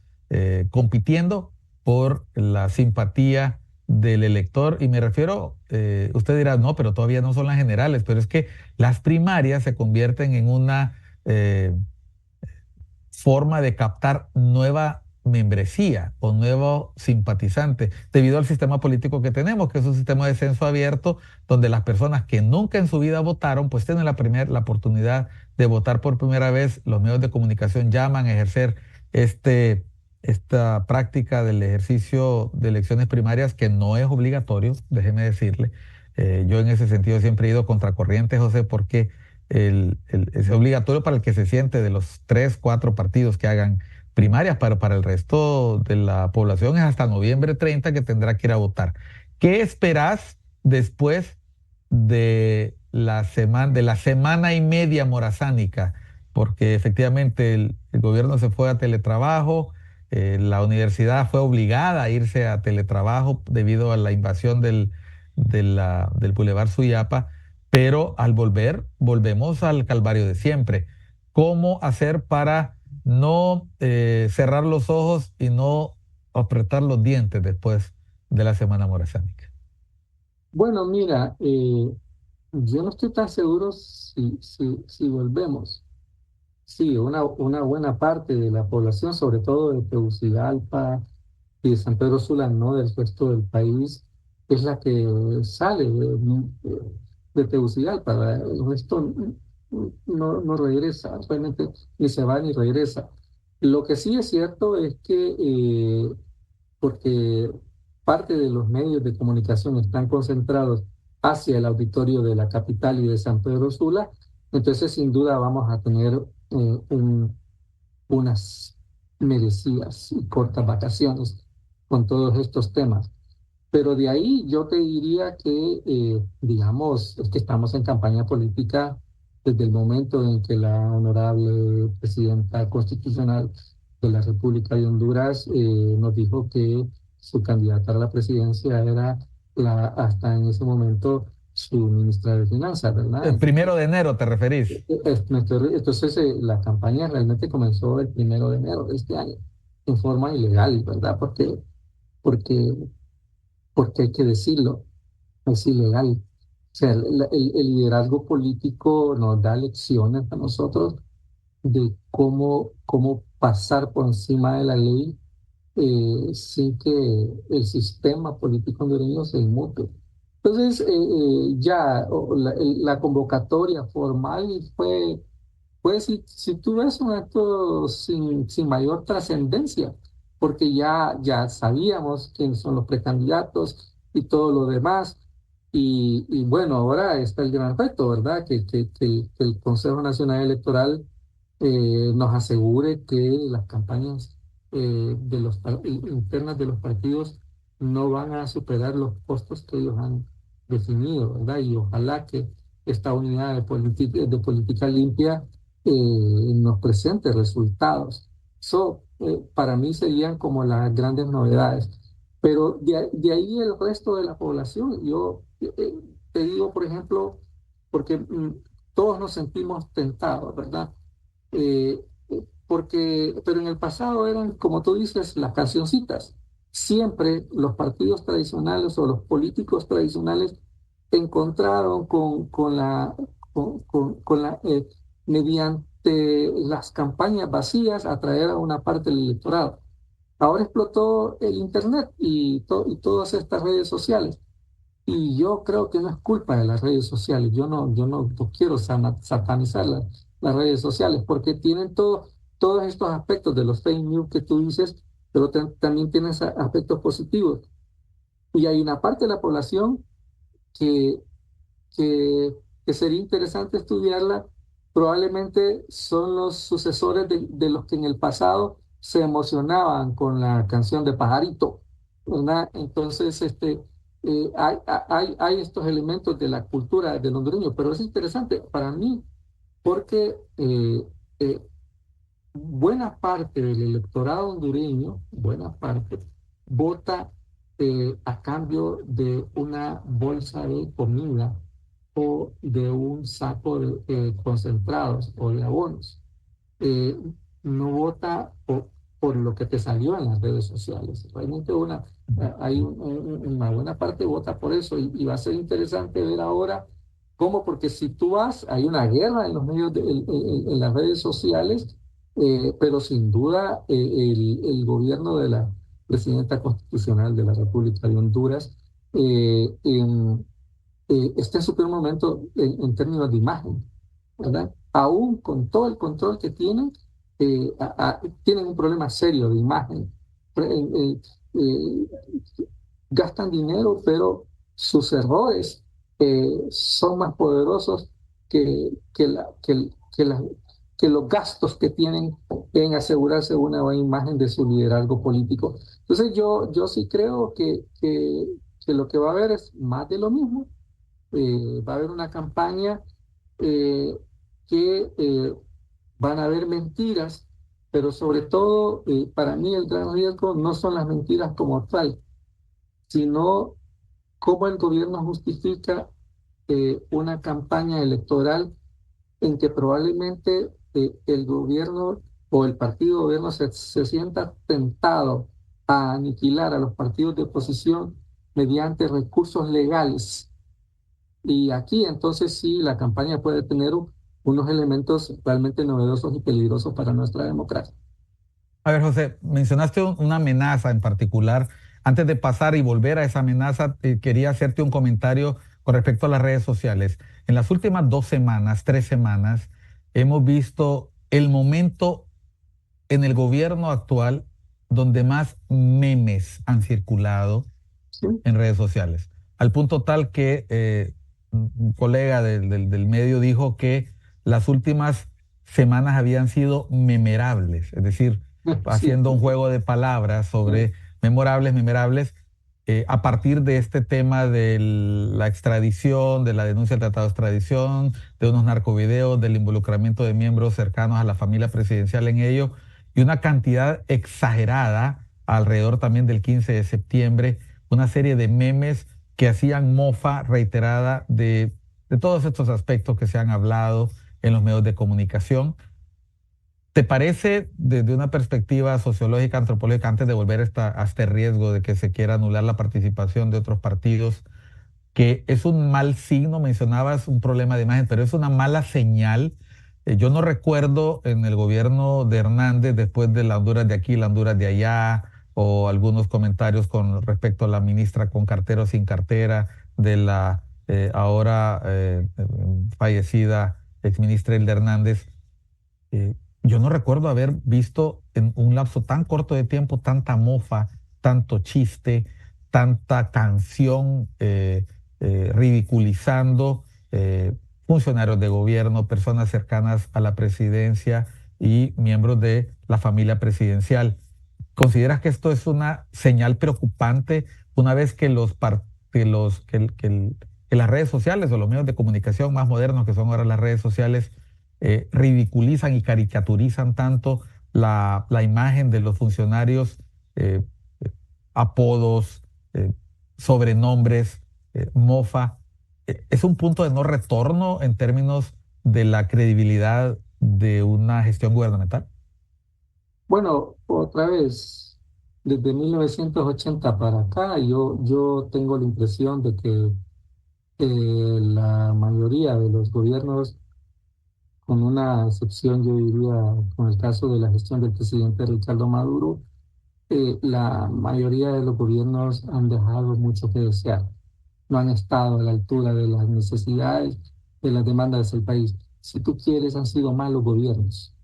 [SPEAKER 1] compitiendo por la simpatía del elector y me refiero, usted dirá, no, pero todavía no son las generales, pero es que las primarias se convierten en una forma de captar nueva membresía o nuevo simpatizante debido al sistema político que tenemos, que es un sistema de censo abierto donde las personas que nunca en su vida votaron pues tienen la oportunidad de votar por primera vez. Los medios de comunicación llaman a ejercer esta práctica del ejercicio de elecciones primarias que no es obligatorio, déjeme decirle. Yo en ese sentido siempre he ido contracorriente, José, porque es obligatorio para el que se siente de los 3, 4 partidos que hagan primarias, pero para el resto de la población es hasta noviembre 30 que tendrá que ir a votar. ¿Qué esperás después de la semana y media morazánica? Porque efectivamente el gobierno se fue a teletrabajo, la universidad fue obligada a irse a teletrabajo debido a la invasión del Boulevard Suyapa, pero al volvemos al calvario de siempre. ¿Cómo hacer para no cerrar los ojos y no apretar los dientes después de la semana morazánica?
[SPEAKER 2] Bueno, mira, yo no estoy tan seguro si volvemos. Sí, una buena parte de la población, sobre todo de Tegucigalpa y de San Pedro Sula, no del resto del país, es la que sale de Tegucigalpa. ¿Verdad? El resto no regresa, realmente ni se va ni regresa. Lo que sí es cierto es que porque parte de los medios de comunicación están concentrados hacia el auditorio de la capital y de San Pedro Sula, entonces sin duda vamos a tener unas merecidas y cortas vacaciones con todos estos temas. Pero de ahí yo te diría que, digamos, es que estamos en campaña política desde el momento en que la honorable presidenta constitucional de la República de Honduras nos dijo que su candidata a la presidencia era hasta en ese momento su ministra de Finanzas, ¿verdad?
[SPEAKER 1] El
[SPEAKER 2] Entonces,
[SPEAKER 1] 1 de enero te referís.
[SPEAKER 2] la campaña realmente comenzó el 1 de enero de este año en forma ilegal, ¿verdad? Porque, porque hay que decirlo, es ilegal. O sea, el liderazgo político nos da lecciones a nosotros de cómo pasar por encima de la ley sin que el sistema político hondureño se inmute. Entonces, ya la convocatoria formal fue pues si tú ves un acto sin mayor trascendencia, porque ya sabíamos quiénes son los precandidatos y todo lo demás, y bueno, ahora está el gran reto, ¿verdad? Que el Consejo Nacional Electoral nos asegure que las campañas internas de los partidos no van a superar los costos que ellos han definido, ¿verdad? Y ojalá que esta unidad de política limpia nos presente resultados. Eso para mí serían como las grandes novedades. Pero de ahí el resto de la población, yo te digo, por ejemplo, porque todos nos sentimos tentados, ¿verdad? Eh, pero en el pasado eran, como tú dices, las cancioncitas. Siempre los partidos tradicionales o los políticos tradicionales encontraron con la mediante las campañas vacías atraer a una parte del electorado. Ahora explotó el Internet y todas estas redes sociales. Y yo creo que no es culpa de las redes sociales. Yo no quiero satanizar las redes sociales porque tienen todos estos aspectos de los fake news que tú dices, pero también tienen aspectos positivos. Y hay una parte de la población que, que, que sería interesante estudiarla. Probablemente son los sucesores de los que en el pasado se emocionaban con la canción de Pajarito, ¿verdad? Entonces, hay estos elementos de la cultura del hondureño, pero es interesante para mí porque eh, buena parte del electorado hondureño, buena parte, vota a cambio de una bolsa de comida o de un saco de concentrados o de abonos. Eh, no vota por lo que te salió en las redes sociales. Realmente una buena parte vota por eso y va a ser interesante ver ahora cómo, porque si tú vas, hay una guerra en los medios, en las redes sociales, pero sin duda el gobierno de la presidenta constitucional de la República de Honduras está en su peor momento en términos de imagen, ¿verdad? Aún con todo el control que tienen, tienen un problema serio de imagen. Eh, Gastan dinero, pero sus errores son más poderosos que, la- que, el- que los gastos que tienen en asegurarse una buena imagen de su liderazgo político. Entonces yo sí creo que lo que va a haber es más de lo mismo. Va a haber una campaña eh, que van a haber mentiras, pero sobre todo para mí el gran riesgo no son las mentiras como tal, sino cómo el gobierno justifica una campaña electoral en que probablemente el gobierno o el partido de gobierno se sienta tentado a aniquilar a los partidos de oposición mediante recursos legales Y aquí entonces sí, la campaña puede tener unos elementos realmente novedosos y peligrosos para nuestra democracia.
[SPEAKER 1] A ver, José, mencionaste una amenaza en particular. Antes de pasar y volver a esa amenaza, quería hacerte un comentario con respecto a las redes sociales. En las últimas 2 semanas, 3 semanas, hemos visto el momento en el gobierno actual donde más memes han circulado
[SPEAKER 2] ¿Sí?
[SPEAKER 1] en redes sociales, al punto tal que un colega del medio dijo que las últimas semanas habían sido memerables, es decir,
[SPEAKER 2] Sí,
[SPEAKER 1] haciendo un juego de palabras
[SPEAKER 2] eh,
[SPEAKER 1] sobre memorables, a partir de este tema de la extradición, de la denuncia del tratado de extradición, de unos narcovideos, del involucramiento de miembros cercanos a la familia presidencial en ello, y una cantidad exagerada alrededor también del 15 de septiembre, una serie de memes que hacían mofa reiterada de todos estos aspectos que se han hablado en los medios de comunicación. ¿Te parece, desde una perspectiva sociológica, antropológica, antes de volver a este riesgo de que se quiera anular la participación de otros partidos, que es un mal signo? Mencionabas un problema de imagen, pero es una mala señal? Yo no recuerdo en el gobierno de Hernández, después de la Honduras de aquí, la Honduras de allá, o algunos comentarios con respecto a la ministra con cartera o sin cartera, de la ahora fallecida exministra Hilda Hernández. Yo no recuerdo haber visto en un lapso tan corto de tiempo tanta mofa, tanto chiste, tanta canción ridiculizando funcionarios de gobierno, personas cercanas a la presidencia y miembros de la familia presidencial. ¿Consideras que esto es una señal preocupante una vez que que las redes sociales o los medios de comunicación más modernos, que son ahora las redes sociales, ridiculizan y caricaturizan tanto la imagen de los funcionarios, eh, apodos, eh, sobrenombres, mofa? ¿Es un punto de no retorno en términos de la credibilidad de una gestión gubernamental?
[SPEAKER 2] bueno, otra vez, desde 1980 para acá, yo tengo la impresión de que la mayoría de los gobiernos, con una excepción, yo diría, con el caso de la gestión del presidente Ricardo Maduro, la mayoría de los gobiernos han dejado mucho que desear. No han estado a la altura de las necesidades, de las demandas del país. Si tú quieres, han sido malos gobiernos.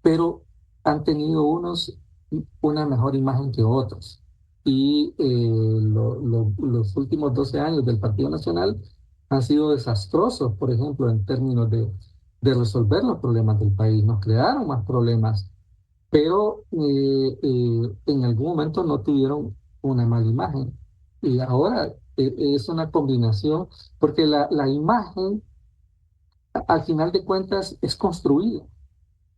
[SPEAKER 2] Pero han tenido unos una mejor imagen que otros. Y los últimos 12 años del Partido Nacional han sido desastrosos, por ejemplo, en términos de resolver los problemas del país. Nos crearon más problemas, pero en algún momento no tuvieron una mala imagen. Y ahora es una combinación, porque la imagen, al final de cuentas, es construida.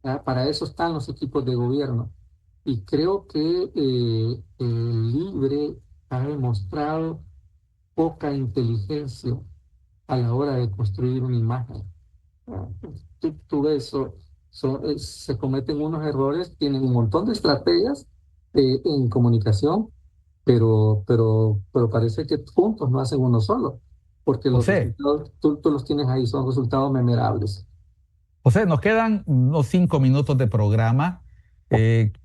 [SPEAKER 2] ¿Ah? Para eso están los equipos de gobierno. Y creo que el Libre ha demostrado poca inteligencia a la hora de construir una imagen. ¿Ah? Tú ves, se cometen unos errores, tienen un montón de estrategias en comunicación, pero parece que juntos no hacen uno solo, porque los
[SPEAKER 1] José,
[SPEAKER 2] resultados, tú los tienes ahí, son resultados memorables.
[SPEAKER 1] José, nos quedan unos 5 minutos de programa.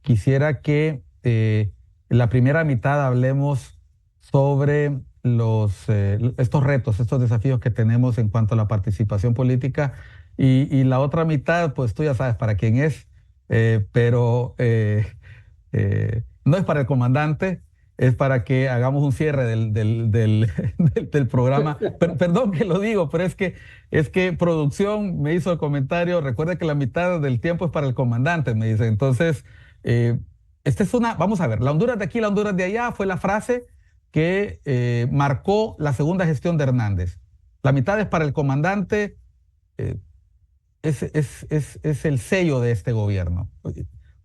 [SPEAKER 1] Quisiera que en la primera mitad hablemos sobre estos retos, estos desafíos que tenemos en cuanto a la participación política. Y la otra mitad, pues tú ya sabes para quién es, pero no es para el comandante, es para que hagamos un cierre del programa. Perdón que lo digo, pero es que producción me hizo el comentario: recuerde que la mitad del tiempo es para el comandante, me dice. Entonces, eh, vamos a ver, la Honduras de aquí, la Honduras de allá, fue la frase que marcó la segunda gestión de Hernández. La mitad es para el comandante. eh, es el sello de este gobierno.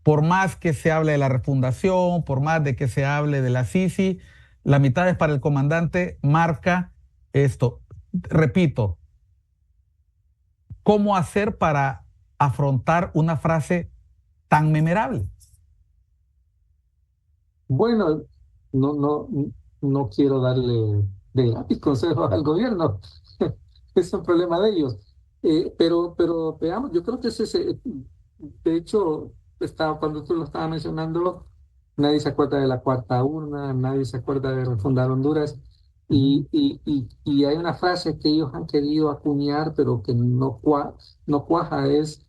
[SPEAKER 1] Por más que se hable de la refundación, por más de que se hable de la Sisi, la mitad es para el comandante, marca esto. Repito, ¿cómo hacer para afrontar una frase tan memorable?
[SPEAKER 2] Bueno, no quiero darle de gratis consejos al gobierno. Es un problema de ellos. Pero veamos, yo creo que de hecho, cuando tú lo estabas mencionando, nadie se acuerda de la cuarta urna, nadie se acuerda de refundar Honduras. Y hay una frase que ellos han querido acuñar, pero que no cuaja, es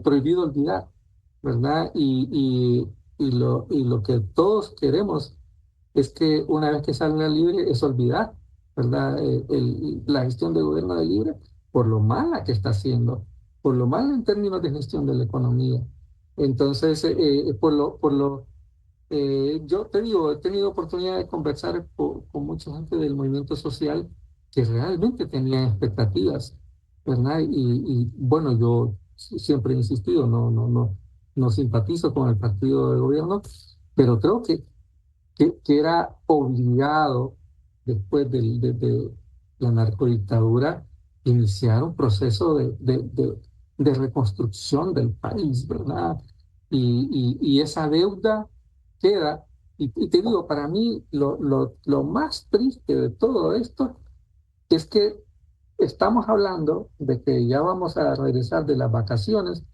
[SPEAKER 2] prohibido olvidar, ¿verdad? Y lo que todos queremos es que una vez que salga libre es olvidar, ¿verdad? La gestión de gobierno de libre por lo mala que está haciendo, por lo malo en términos de gestión de la economía. Entonces, yo te digo, he tenido oportunidad de conversar con mucha gente del movimiento social que realmente tenían expectativas, ¿verdad? Bueno, yo siempre he insistido, no simpatizo con el partido de gobierno, pero creo que era obligado, después de la narcodictadura, iniciar un proceso de reconstrucción del país, ¿verdad? Y esa deuda queda, y te digo, para mí lo más triste de todo esto es que estamos hablando de que ya vamos a regresar de las vacaciones,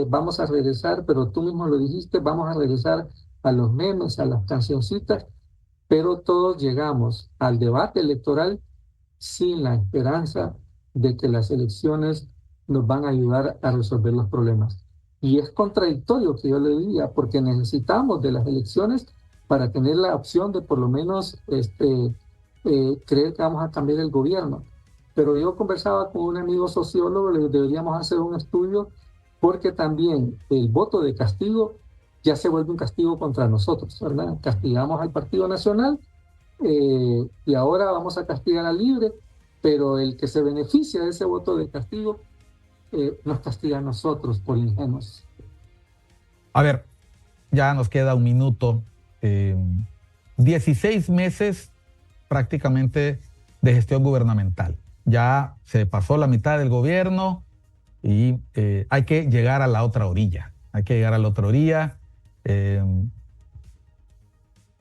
[SPEAKER 2] vamos a regresar, pero tú mismo lo dijiste, vamos a regresar a los memes, a las cancioncitas, pero todos llegamos al debate electoral sin la esperanza de que las elecciones nos van a ayudar a resolver los problemas. Y es contradictorio que yo le diga, porque necesitamos de las elecciones para tener la opción de por lo menos creer que vamos a cambiar el gobierno. Pero yo conversaba con un amigo sociólogo, le deberíamos hacer un estudio, porque también el voto de castigo ya se vuelve un castigo contra nosotros, ¿verdad? Castigamos al Partido Nacional y ahora vamos a castigar al Libre, pero el que se beneficia de ese voto de castigo nos castiga a nosotros por ingenuos.
[SPEAKER 1] A ver, ya nos queda un minuto. 16 meses prácticamente de gestión gubernamental. Ya se pasó la mitad del gobierno y hay que llegar a la otra orilla. Hay que llegar a la otra orilla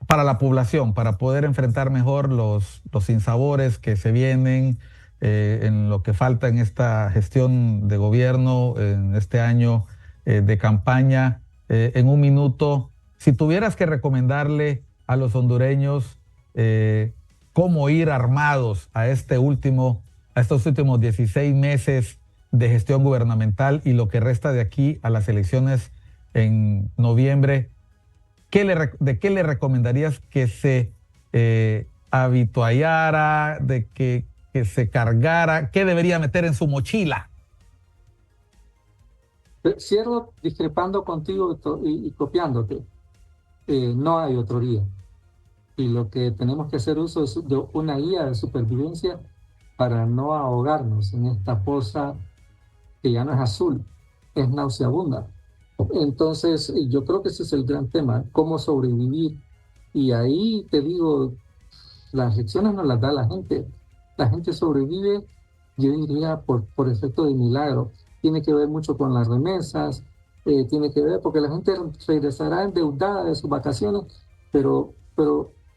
[SPEAKER 1] para la población, para poder enfrentar mejor los sinsabores que se vienen en lo que falta en esta gestión de gobierno, en este año de campaña. En un minuto, si tuvieras que recomendarle a los hondureños cómo ir armados a estos últimos 16 meses de gestión gubernamental y lo que resta de aquí a las elecciones en noviembre, ¿de qué le recomendarías que se habituallara, de que se cargara? ¿Qué debería meter en su mochila?
[SPEAKER 2] Cierro discrepando contigo y copiándote. No hay otro día. Y lo que tenemos que hacer uso es de una guía de supervivencia para no ahogarnos en esta poza que ya no es azul, es nauseabunda. Entonces, yo creo que ese es el gran tema, cómo sobrevivir. Y ahí te digo, las lecciones nos las da la gente sobrevive, yo diría, por efecto de milagro. Tiene que ver mucho con las remesas, tiene que ver porque la gente regresará endeudada de sus vacaciones, pero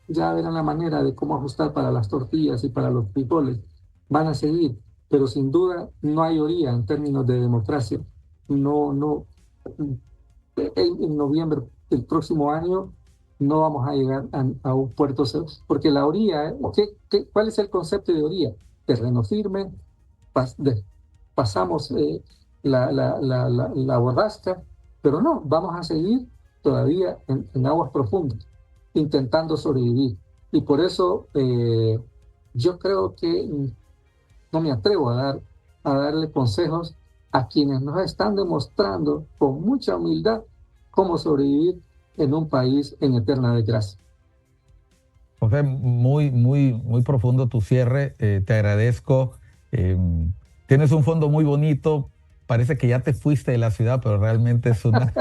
[SPEAKER 2] ya verán la manera de cómo ajustar para las tortillas y para los frijoles. Van a seguir, pero sin duda no hay orilla en términos de democracia. No, en noviembre del próximo año no vamos a llegar a un puerto seguro, porque la orilla, ¿cuál es el concepto de orilla? Terreno firme, pasamos la borrasca, pero no, vamos a seguir todavía en aguas profundas, intentando sobrevivir. Y por eso yo creo que no me atrevo a darle consejos a quienes nos están demostrando con mucha humildad cómo sobrevivir en un país en eterna desgracia.
[SPEAKER 1] José, muy profundo tu cierre, te agradezco. Tienes un fondo muy bonito, parece que ya te fuiste de la ciudad, pero realmente es una...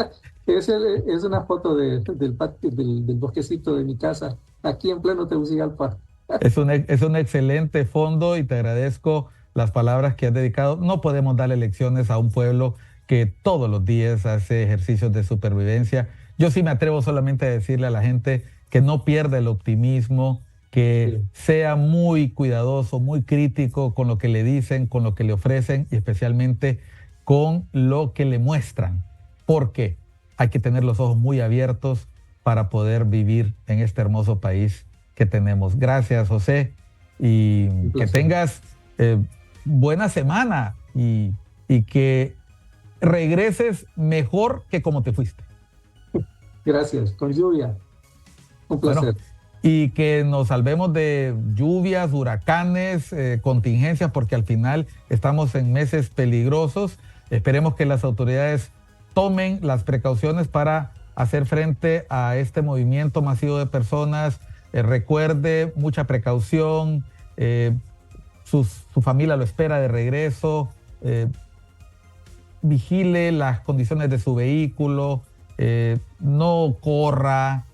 [SPEAKER 2] Es una foto del bosquecito de mi casa, aquí en pleno Tegucigalpa.
[SPEAKER 1] Es un excelente fondo y te agradezco las palabras que has dedicado. No podemos darle lecciones a un pueblo que todos los días hace ejercicios de supervivencia. Yo sí me atrevo solamente a decirle a la gente que no pierda el optimismo, que sea muy cuidadoso, muy crítico con lo que le dicen, con lo que le ofrecen y especialmente con lo que le muestran, porque hay que tener los ojos muy abiertos para poder vivir en este hermoso país que tenemos. Gracias, José, y que tengas buena semana y que regreses mejor que como te fuiste.
[SPEAKER 2] Gracias, con lluvia. Un placer.
[SPEAKER 1] Bueno, y que nos salvemos de lluvias, huracanes, contingencias, porque al final estamos en meses peligrosos. Esperemos que las autoridades tomen las precauciones para hacer frente a este movimiento masivo de personas. Recuerde, mucha precaución, su familia lo espera de regreso, vigile las condiciones de su vehículo, no corra,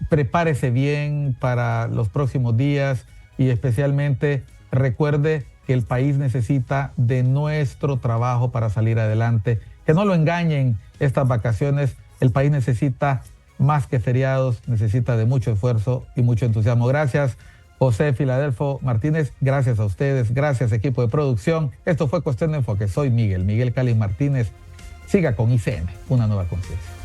[SPEAKER 1] prepárese bien para los próximos días y especialmente recuerde que el país necesita de nuestro trabajo para salir adelante. Que no lo engañen estas vacaciones, el país necesita más que feriados, necesita de mucho esfuerzo y mucho entusiasmo. Gracias, José Filadelfo Martínez, gracias a ustedes, gracias equipo de producción. Esto fue Cuestión de Enfoque, soy Miguel Cáliz Martínez. Siga con ICN, una nueva conciencia.